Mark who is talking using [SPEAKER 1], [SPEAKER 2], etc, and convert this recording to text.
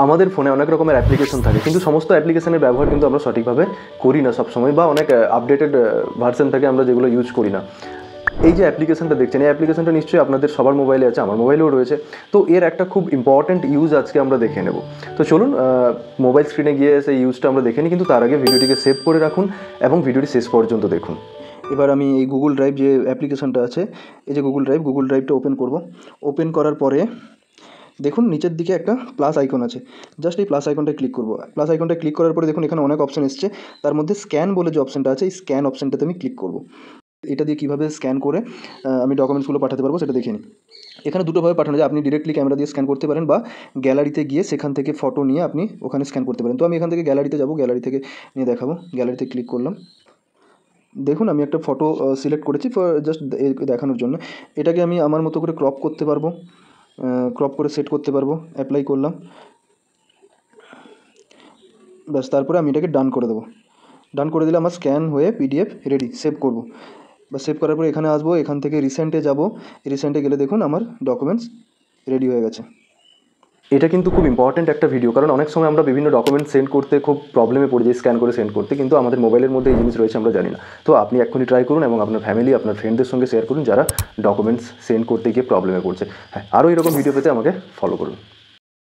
[SPEAKER 1] আমাদের ফোনে অনেক রকমের অ্যাপ্লিকেশন থাকে, কিন্তু সমস্ত অ্যাপ্লিকেশনের ব্যবহার কিন্তু আমরা সঠিকভাবে করি না সবসময়, বা অনেক আপডেটেড ভার্সন থাকে আমরা যেগুলো ইউজ করি না। এই যে অ্যাপ্লিকেশনটা দেখছেন, এই অ্যাপ্লিকেশনটা নিশ্চয়ই আপনাদের সবার মোবাইলে আছে, আমার মোবাইলেও রয়েছে। তো এর একটা খুব ইম্পর্ট্যান্ট ইউজ আজকে আমরা দেখে নেব। তো চলুন মোবাইল স্ক্রিনে গিয়ে সেই ইউজটা আমরা দেখে নিই, কিন্তু তার আগে ভিডিওটিকে সেভ করে রাখুন এবং ভিডিওটি শেষ পর্যন্ত দেখুন। এবার আমি এই গুগল ড্রাইভ যে অ্যাপ্লিকেশনটা আছে, এই যে গুগল ড্রাইভটা ওপেন করব। ওপেন করার পরে দেখুন নিচের দিকে একটা প্লাস আইকন আছে, জাস্ট এই প্লাস আইকনটায় ক্লিক করব। প্লাস আইকনটায় ক্লিক করার পরে দেখুন এখানে অনেক অপশান এসছে, তার মধ্যে স্ক্যান বলে যে অপশানটা আছে, এই স্ক্যান অপশানটাতে আমি ক্লিক করব। এটা দিয়ে কীভাবে স্ক্যান করে আমি ডকুমেন্টসগুলো পাঠাতে পারবো সেটা দেখে নিই। এখানে দুটোভাবে পাঠানো যায়, আপনি ডিরেক্টলি ক্যামেরা দিয়ে স্ক্যান করতে পারেন, বা গ্যালারিতে গিয়ে সেখান থেকে ফটো নিয়ে আপনি ওখানে স্ক্যান করতে পারেন। তো আমি এখান থেকে গ্যালারিতে যাব, গ্যালারি থেকে নিয়ে দেখাবো। গ্যালারিতে ক্লিক করলাম, দেখুন আমি একটা ফটো সিলেক্ট করেছি জাস্ট দেখানোর জন্য। এটাকে আমি আমার মতো করে ক্রপ করতে পারবো, ক্রপ করে সেট করতে পারবো। অ্যাপ্লাই করলাম, ব্যাস তারপরে আমি এটাকে ডান করে দেবো। ডান করে দিলে আমার স্ক্যান হয়ে পিডিএফ রেডি। সেভ করব, বা সেভ করার পরে এখানে আসবো, এখান থেকে রিসেন্টে যাব। রিসেন্টে গেলে দেখুন আমার ডকুমেন্টস রেডি হয়ে গেছে। এটা কিন্তু খুব ইম্পর্ট্যান্ট একটা ভিডিও, কারণ অনেক সময় আমরা বিভিন্ন ডকুমেন্টস সেন্ড করতে খুব প্রবলেমে পড়ে যাই স্ক্যান করে সেন্ড করতে, কিন্তু আমাদের মোবাইলের মধ্যে এই জিনিস রয়েছে আমরা জানি না। তো আপনি এক্ষুনি ট্রাই করুন এবং আপনার ফ্যামিলি, আপনার ফ্রেন্ডদের সঙ্গে শেয়ার করুন যারা ডকুমেন্টস সেন্ড করতে গিয়ে প্রবলেমে পড়ছে। হ্যাঁ, আরও এরকম ভিডিও পেতে আমাকে ফলো করুন।